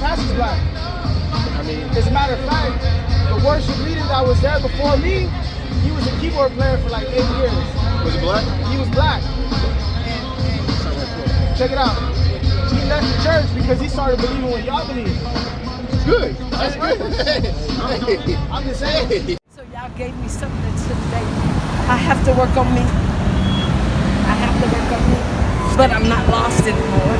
pastor's black. I mean, As a matter of fact, the worship leader that was there before me, he was a keyboard player for like 8 years. was he black? He was black. Check it out. He left the church because he started believing what y'all believe. Good. That's Right. good. I'm just saying. So y'all gave me something today. I have to work on me. I have to work on me. But I'm not lost anymore.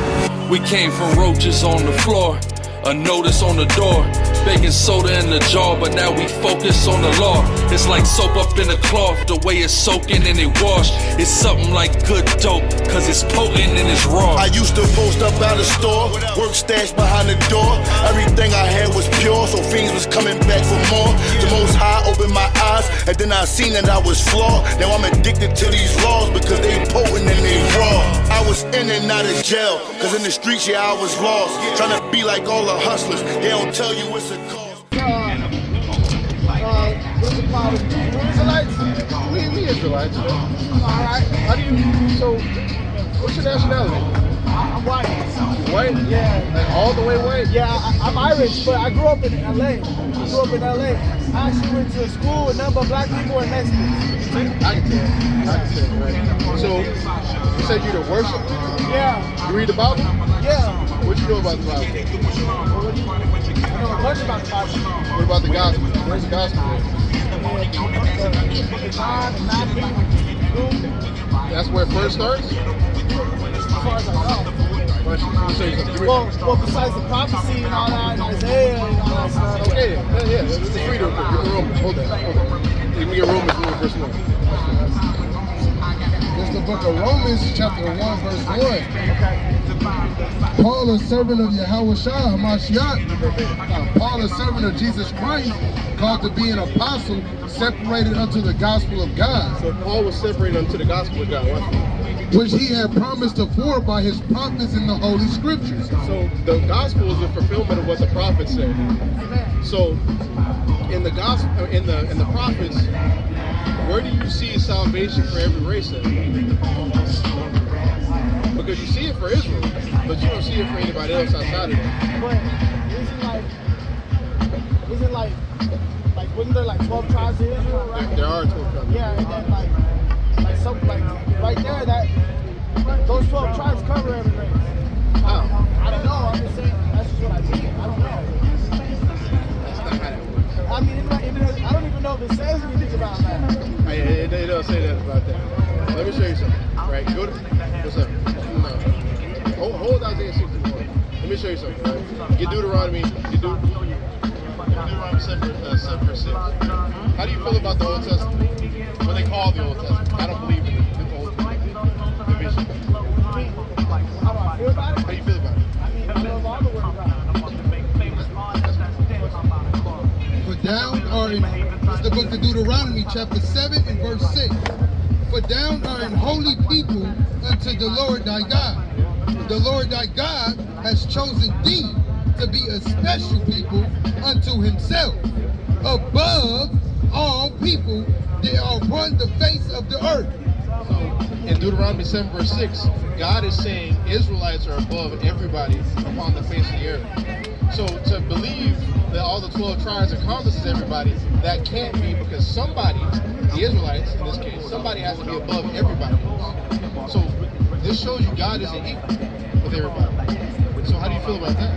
We came from roaches on the floor, a notice on the door, baking soda in the jar, but now we focus on the law. It's like soap up in a cloth, the way it's soaking and it wash. It's something like good dope, cause it's potent and it's raw. I used to post up out the store, work stashed behind the door. Everything I had was pure, so fiends was coming back for more. The Most High opened my eyes, and then I seen that I was flawed. Now I'm addicted to these laws because they potent and they raw. I was in and out of jail, cause in the streets, yeah, I was lost. Trying to be like all the hustlers, they don't tell you it's a cause. What's it called? Israelites? We Israelites. Alright. How do you, so, what's your nationality? I'm white. White? Yeah. Like all the way white? Yeah, I'm Irish, but I grew up in LA. I actually went to a school with none but black people and Mexicans. I can tell, right? So, you said you're the worship leader? Yeah. You read the Bible? Yeah. What you know about the Bible? I know a bunch about the Bible. What about the gospel? Where's the gospel? That's where it first starts? As far as I know. Well, besides the prophecy and all that, and Isaiah and all that stuff. Okay, yeah, let's read it. Give me Romans. Hold that. Give me your Romans 1, verse 1. It's the book of Romans, chapter 1, verse 1. Paul, a servant of Yahweh Hamashiach, Paul, a servant of Jesus Christ, called to be an apostle, separated unto the gospel of God. So Paul was separated unto the gospel of God. Which he had promised afore by his prophets in the Holy Scriptures. So the gospel is the fulfillment of what the prophets said. So in the gospel, in the prophets, where do you see salvation for every race then? Because you see it for Israel, but you don't see it for anybody else outside of that. But isn't like wasn't there like 12 tribes in Israel, right? There are 12 tribes. Yeah, and then like right there, that those 12 tribes cover every race. How? I don't know. I'm just saying that's just what I think. I don't know. That's not how that works. I mean, I don't even know if it says anything about that. It don't say that about that. Let me show you something. Right? Go to what's up? No. Hold Isaiah 61. Let me show you something. Right? Get Deuteronomy. Deuteronomy 7 verse 6. How do you feel about the Old Testament? What they call the Old Testament? I don't believe in the Old division. How do I feel about it? How do you feel about it? I mean, I love all the word of God. For down are in, it's the book of Deuteronomy, chapter 7 and verse 6. For down are in holy people unto the Lord thy God. The Lord thy God has chosen thee to be a special people unto himself. Above all people that are run the face of the earth. So in Deuteronomy 7 verse 6, God is saying Israelites are above everybody upon the face of the earth. So to believe that all the 12 tribes encompasses everybody, that can't be, because somebody, the Israelites in this case, somebody has to be above everybody else. So this shows you God isn't equal with everybody. So how do you feel about that?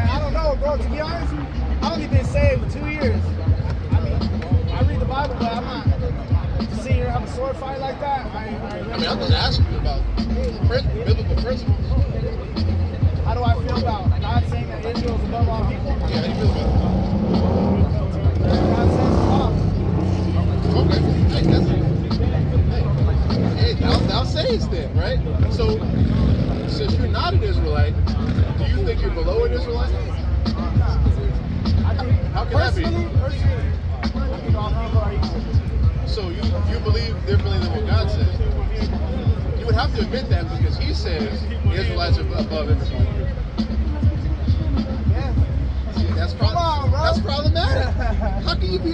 I don't know, bro. To be honest, I've only been saved for 2 years. I mean, I read the Bible, but I'm not to sit here and have a sword fight like that. I mean, I'm just asking you about biblical principles. How do I feel about God saying that Israel is above all people? Yeah, how do you feel about that? God says Okay, hey, thou sayest then, right? So, since you're not an Israelite, do you think you're below an Israelite? How can that be? Personally, I think all people are equal. So you believe differently than what God says? You would have to admit that, because He says the Israelites are above everybody. Yeah. See, that's problematic. How can you be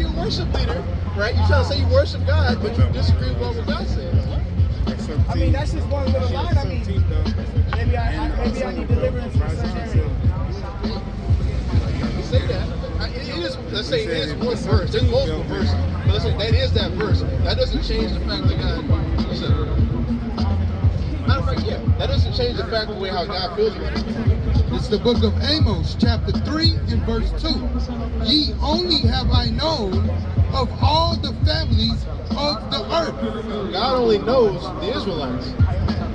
a worship leader, right? You're trying to say you worship God, but you disagree with what God says. I mean, that's just one little line. I mean, maybe I need deliverance in a certain area. say his one verse. There's multiple verses. But let's say that is that verse. That doesn't change the fact that God. Matter of fact, yeah, that doesn't change the fact the way how God feels about it. It's the book of Amos, chapter 3 and verse 2. Ye only have I known of all the families of the earth. God only knows the Israelites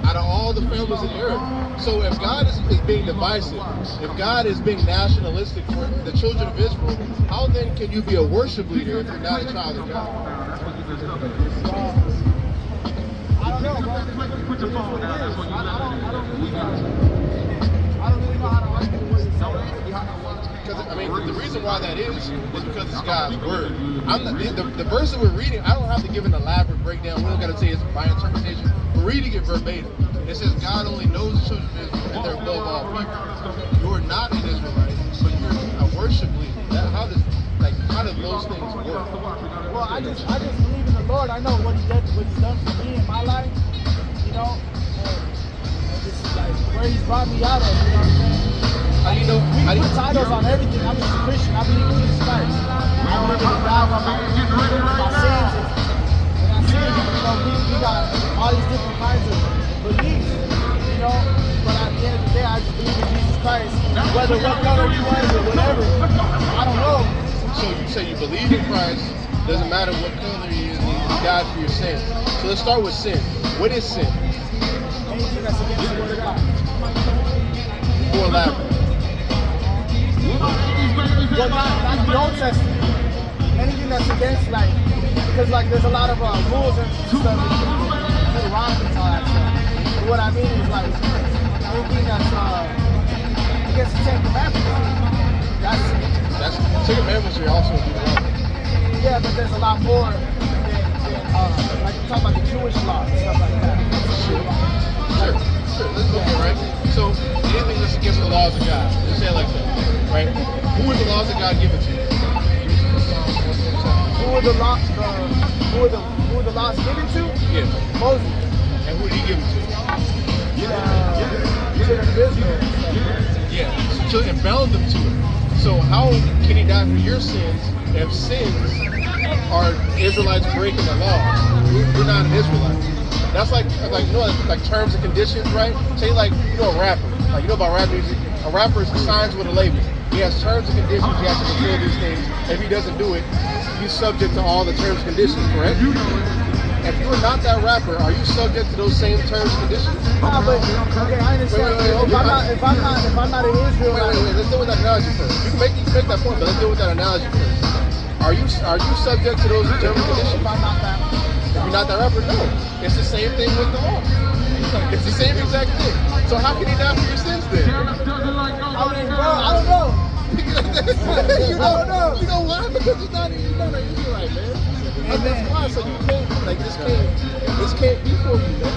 out of all the families of the earth. So if God is being divisive, if God is being nationalistic for the children of Israel, how then can you be a worship leader if you're not a child of God? I don't know, bro. I don't really know how to argue what you're saying. Because I mean, the reason why that is because it's God's word. The verse that we're reading, I don't have to give an elaborate breakdown. We don't got to say it's my interpretation. We're reading it verbatim. It says God only knows the children of Israel and they're above all people. You are not an Israelite, but you're a worship leader. How do those things work? Well, I just believe in the Lord. I know what He's done for me in my life, you know, and just like where He's brought me out of, you know what I'm saying? How do you know? We put titles on everything. I'm just a Christian. I believe in Jesus Christ. I believe in God for my sins. And I see, you know, we got all these different kinds of beliefs, you know, but at the end of the day, I just believe in Jesus Christ. Whether what color you want or whatever, I don't know. So you say you believe in Christ, doesn't matter what color He is, He died for your sins. So let's start with sin. What is sin? Anything that's against the word of God. More elaborate. Well, not the Old Testament. Anything that's against, like, because like there's a lot of rules and stuff that you can do wrong and all that stuff. But what I mean is like anything that's against the Ten Commandments. That's Ten Commandments are also wrong. Yeah, but there's a lot more than like you talk about the Jewish law and stuff like that. Sure. Let's go here, right? So anything that's against the laws of God, let's say it like that, right? Who are the laws of God given to you? Who are the laws given to? Yeah. Moses. And who did He give them to? Children of Israel. Yeah. So and bound them to it. So how can He die for your sins if sins are Israelites breaking the laws? You're not an Israelite. That's like you know, like terms and conditions, right? Say like, you know, a rapper. Like, you know about rap music? A rapper signs with a label. He has terms and conditions. He has to fulfill these things. If he doesn't do it, he's subject to all the terms and conditions, correct? If you are not that rapper, are you subject to those same terms and conditions? Nah, but okay, I understand. If I'm not in Israel, wait. Let's deal with that analogy first. You can make that point, but let's deal with that analogy first. Are you subject to those terms and conditions? If I'm not that. If you're not that rapper, no. It's the same thing with the law. It's the same exact thing. So how can He die for your sins then? I mean, bro, I don't know. You know why? Because you're not an Israelite, man. And that's why. So you can't, like, this can't be for you, man.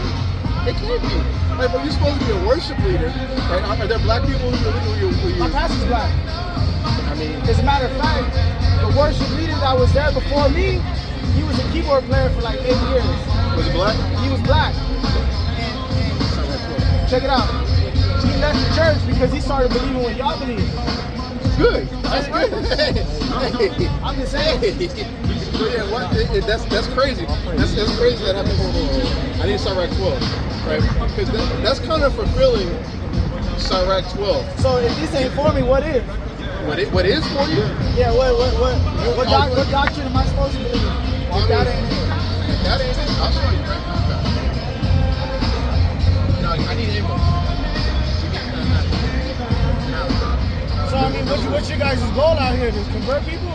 It can't be. Like, but you're supposed to be a worship leader, right? Are there black people who My pastor's black. I mean, as a matter of fact, the worship leader that was there before me, he was a keyboard player for like 8 years. Was he black? He was black. And check it out. He left the church because he started believing what y'all believe. Good. That's good. I'm just saying. Yeah, that's crazy. That's crazy that happened. I need SICARRI 12, right? Because that's kind of fulfilling SICARRI 12. So if this ain't for me, what is? What is for you? Yeah. What doctrine am I supposed to believe? If that ain't it. That ain't it. I'll show you right now. No, I need Amos. So I mean, what's your guys' goal out here? To convert people?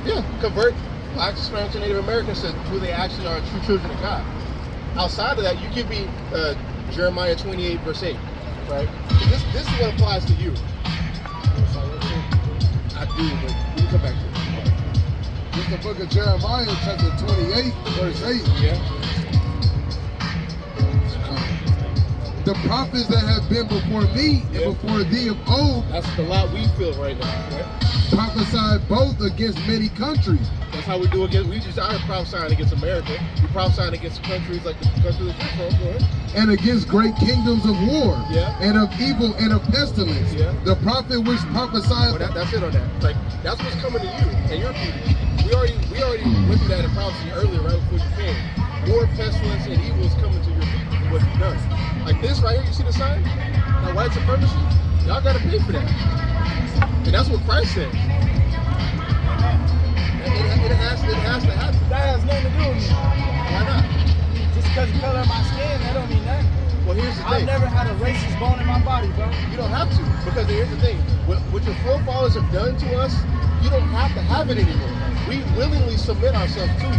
Yeah, convert Black, Hispanics, and Native Americans to who they actually are, true children of God. Outside of that, you give me Jeremiah 28 verse 8, right? This is what applies to you. I do, but we can come back to it. It's the book of Jeremiah, chapter 28, verse 8. Yeah. The prophets that have been before me and before thee of old. That's the lot we feel right now, right? prophesied both against many countries. That's how we do against. We just are prophesying against America. We prophesying against countries like the country that you're from. Go ahead. And against great kingdoms of war, Yeah. and of evil, and of pestilence. Yeah. The prophet which prophesied. Well, that's it on that. Like that's what's coming to you and your people. We already went through that in prophecy earlier, right before you came. War, pestilence, and evil is coming to your people for what you've done. Like this right here, you see the sign? That white supremacy. Y'all got to pay for that. And that's what Christ said. It has to happen. That has nothing to do with me. Why not? Just because the color of my skin, that don't mean nothing. Well, here's the I've thing. never had a racist bone in my body, bro. You don't have to, because here's the thing. What your forefathers have done to us, you don't have to have it anymore. We willingly submit ourselves to you.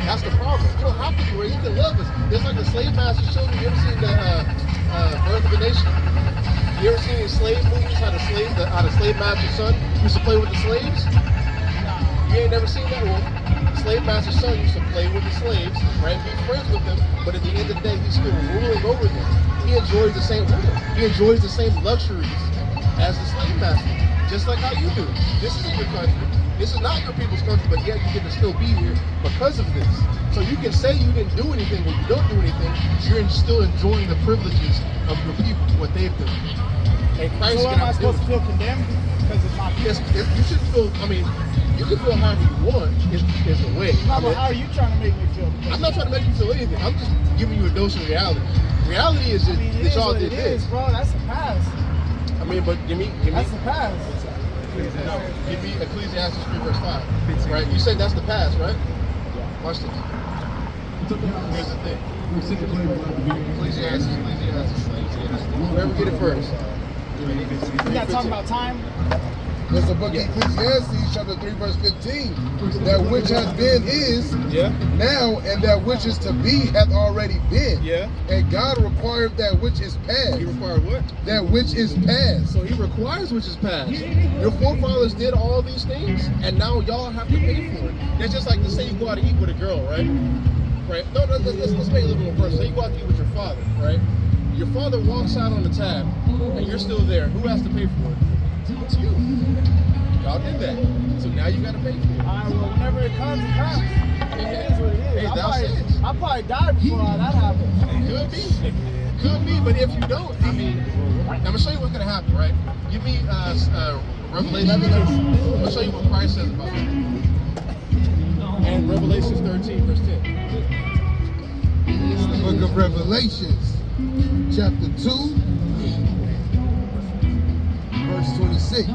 That's the problem. You don't have to be where you can love us. Just like the slave master's children. You ever seen the Birth of a Nation? You ever seen in slave movies how the slave master's son used to play with the slaves? You ain't never seen that one. The slave master's son used to play with the slaves, right? Be friends with them, but at the end of the day, he's still ruling over them. He enjoys the same freedom. He enjoys the same luxuries as the slave master, just like how you do. This isn't your country. This is not your people's country, but yet you get to still be here because of this. So you can say you didn't do anything when you don't do anything. You're still enjoying the privileges of your people, what they've done. And Christ So am I supposed to feel condemned because it's my people? You shouldn't feel. I mean, you can feel however you want. Is the way. No, but how are you trying to make me feel? I'm not trying to make you feel anything. I'm just giving you a dose of reality. Reality is that, that y'all did this, bro. That's the past. I mean, but give me. That's the past. Give me Ecclesiastes 3 verse 5. Right? You said that's the past, right? Watch this. Here's the thing. Ecclesiastes. Whoever get it first. We're not talking about time. There's the book of Ecclesiastes, chapter 3, verse 15. That which has been is now, and that which is to be hath already been. Yeah. And God required that which is past. He required what? That which is past. So he requires which is past. Your forefathers did all these things, and now y'all have to pay for it. It's just like to say you go out to eat with a girl, right? Right? No, let's make it a little more personal. Say you go out to eat with your father, right? Your father walks out on the tab, and you're still there. Who has to pay for it? It's you. Y'all did that. So now you got to pay for it. All right, well, whenever it comes, it comes. It is what it is. Hey, I'll probably die before all that happens. Could be. Could be, but if you don't, I mean, I'm going to show you what's going to happen, right? Give me Revelation. I'm going to show you what Christ says about that. And Revelation 13, verse 10. It's the book of Revelations, chapter 2, verse 26.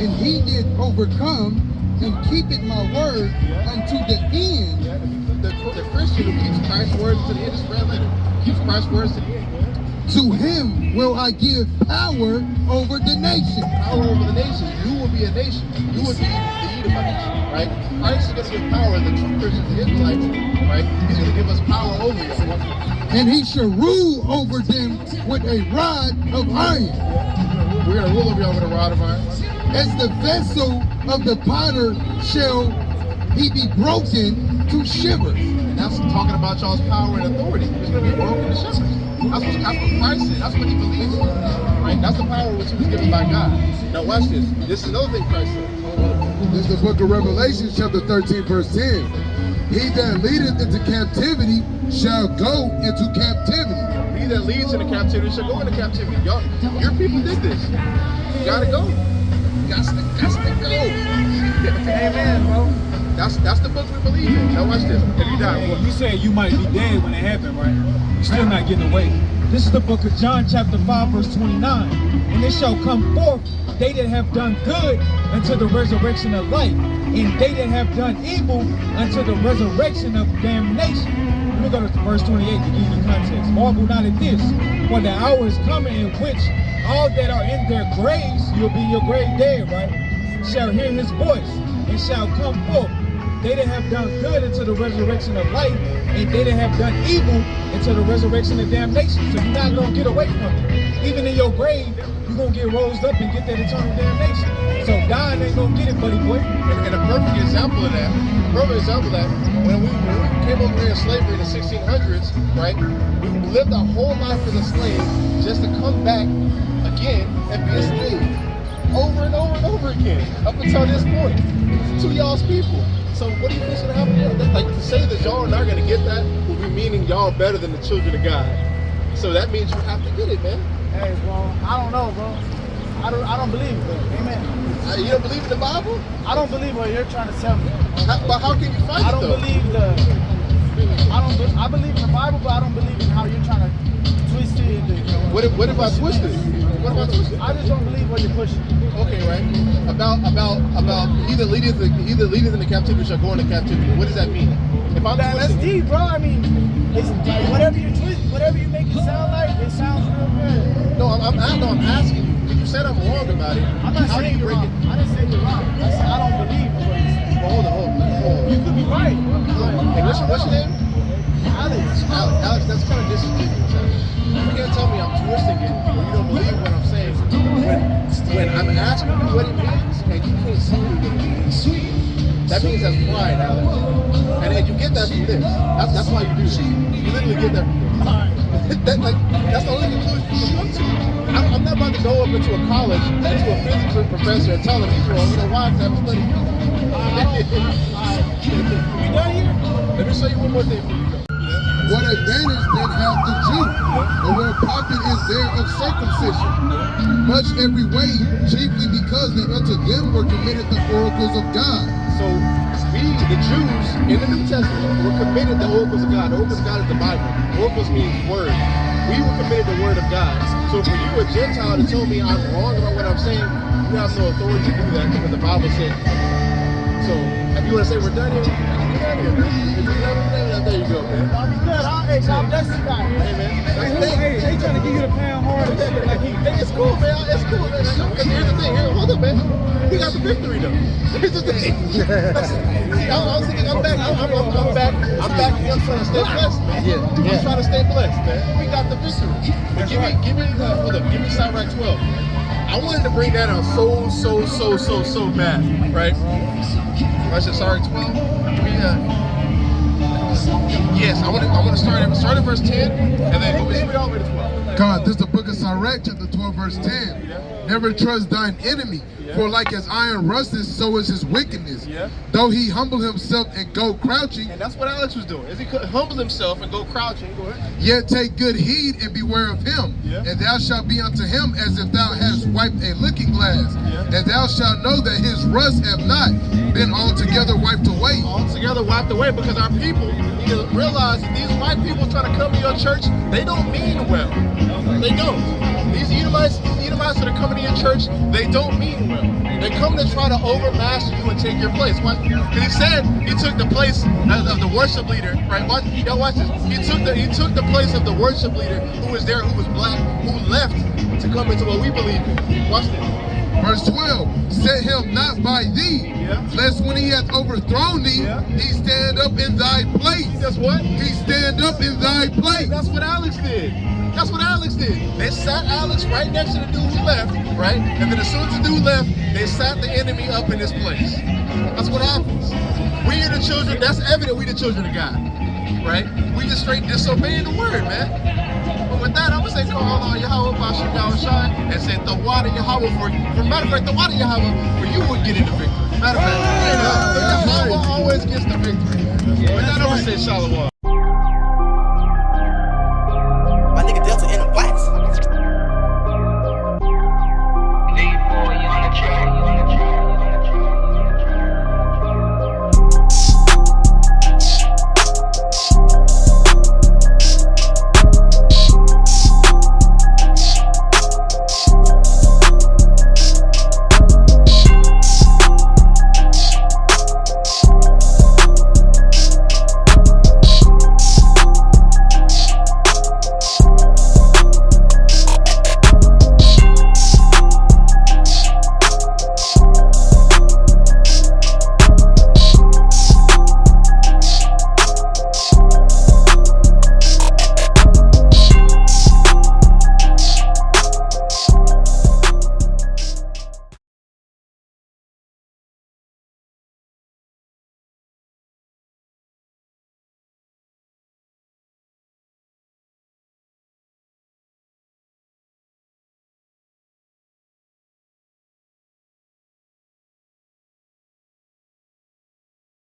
And he did overcome and keepeth my word unto the end. The Christian who keeps Christ's words to the end is red letter. Keeps Christ's words to the end. To him will I give power over the nation. Power over the nation. You will be a nation. You will be the Edomites, right? Christ is going to give power to the true Christians, the Israelites, right? He's going to give us power over y'all. And he shall rule over them with a rod of iron. We're going to rule over y'all with a rod of iron. As the vessel of the potter shall he be broken to shivers. And that's talking about y'all's power and authority. It's going to be broken to shivers. That's what Christ said. That's what he believes in. Right? That's the power which he was given by God. Now watch this. This is another thing Christ said. This is the book of Revelation, chapter 13, verse 10. He that leadeth into captivity shall go into captivity. He that leads into captivity shall go into captivity. Y'all, your people did this. You gotta go. Got to go. Amen, bro. That's the book we believe in. Now watch this. If you die, what? You said you might be dead when it happened, right? You're still not getting away. This is the book of John, chapter 5, verse 29. And it shall come forth they that have done good unto the resurrection of life, and they that have done evil unto the resurrection of damnation. Let me go to verse 28 to give you context. Marvel not at this, for the hour is coming in which all that are in their graves, you'll be your grave dead, right? Shall hear his voice, and shall come forth. They that have done good into the resurrection of life, and they that have done evil into the resurrection of damnation. So you're not going to get away from it. Even in your grave, you're going to get rose up and get that eternal damnation. So dying ain't going to get it, buddy boy. And a perfect example of that, when we came over here in slavery in the 1600s, right? We lived our whole life as a slave just to come back again and be a slave. over and over and over again up until this point to y'all's people. So what do you think's gonna happen there? Like, to say that y'all are not gonna get that will be meaning y'all better than the children of God. So that means you have to get it, man. Hey, bro, I don't know, bro. I don't believe it, bro. Amen. You don't believe in the Bible? I don't believe what you're trying to tell me. But how can you fight I it don't though? believe I believe in the Bible, but I don't believe in how you're trying to twist it. What if I twist it? What if I twist it? I just don't believe what you're pushing. Okay, right. About he that leadeth in the captivity shall go into captivity. What does that mean? If I'm That's deep, bro. I mean, it's like whatever you make it sound like, it sounds real good. No, I'm asking you. You said I'm wrong about it. I'm not saying you're wrong. I didn't say you're wrong. I said I don't believe what you're saying. Well, hold on. You could be right. Hey, what's your name? Alex, that's kind of disingenuous. You can't tell me I'm twisting it or you don't believe what I'm saying. When I'm asking you what it means and you can't tell me what it means, that means that's pride, Alex. And you get that from this. That's why you do it. You literally get that from this. That's the only conclusion you can come to. I'm not about to go up into a college, into a physics professor and tell them he's wrong. You know why? Because I haven't studied physics. We done here? Let me show you one more thing for you. What advantage then hath the Jew? Or what profit is there of circumcision? Much every way, chiefly because that unto them were committed the oracles of God. So we, the Jews, in the New Testament, were committed the oracles of God. The oracles of God is the Bible. Oracles means word. We were committed the word of God. So for you, a Gentile, to tell me I'm wrong about what I'm saying, you have no authority to do that because the Bible said. So if you want to say we're done here, we're done here, man. There you go, man. I'm good. Hey, God bless you guys. Hey, man. Hey, they trying to give you the pound hard and shit like he. It's cool, man. It's cool, man. Because here's the thing. Hold up, man. We got the victory, though. Here's the thing. I was thinking, I'm back. I'm back again trying to stay blessed, man. Yeah. I'm trying to stay blessed, man. We got the victory. But give me SICARRI 12. I wanted to bring that out so bad, right? I said, sorry, 12. Yes, I want to start at verse 10 and then go all the way to 12. God, this is the book of Sirach, chapter 12, verse 10. Never trust thine enemy, for like as iron rusteth, so is his wickedness. Though he humble himself and go crouching. And that's what Alex was doing, is he could humble himself and go crouching. Go ahead. Yet take good heed and beware of him. And thou shalt be unto him as if thou hadst wiped a looking glass. And thou shalt know that his rust have not been altogether wiped away. Altogether wiped away, because our people need to realize that these white people trying to come to your church, they don't mean well. They don't. These Edomites that are coming to your church, they don't mean well. They come to try to overmaster you and take your place. Because he said he took the place of the worship leader, right? Y'all watch this. He took the place of the worship leader who was there, who was black, who left to come into what we believe in. Watch this. Verse 12, set him not by thee, lest when he hath overthrown thee, he stand up in thy place. That's what? He stand up in thy place. That's what Alex did. That's what Alex did. They sat Alex right next to the dude who left, right? And then as soon as the dude left, they sat the enemy up in his place. That's what happens. We are the children, that's evident we the children of God, right? We just straight disobeying the word, man. But with that, I'm going to say, call Allah Yahweh, Bashir Yahweh, and say, Tawada Yahweh for you. For matter of fact, Tawada Yahweh for you would get in the victory. Matter of fact, Yahweh always gets the victory. With that, I'm going to say, Shalom.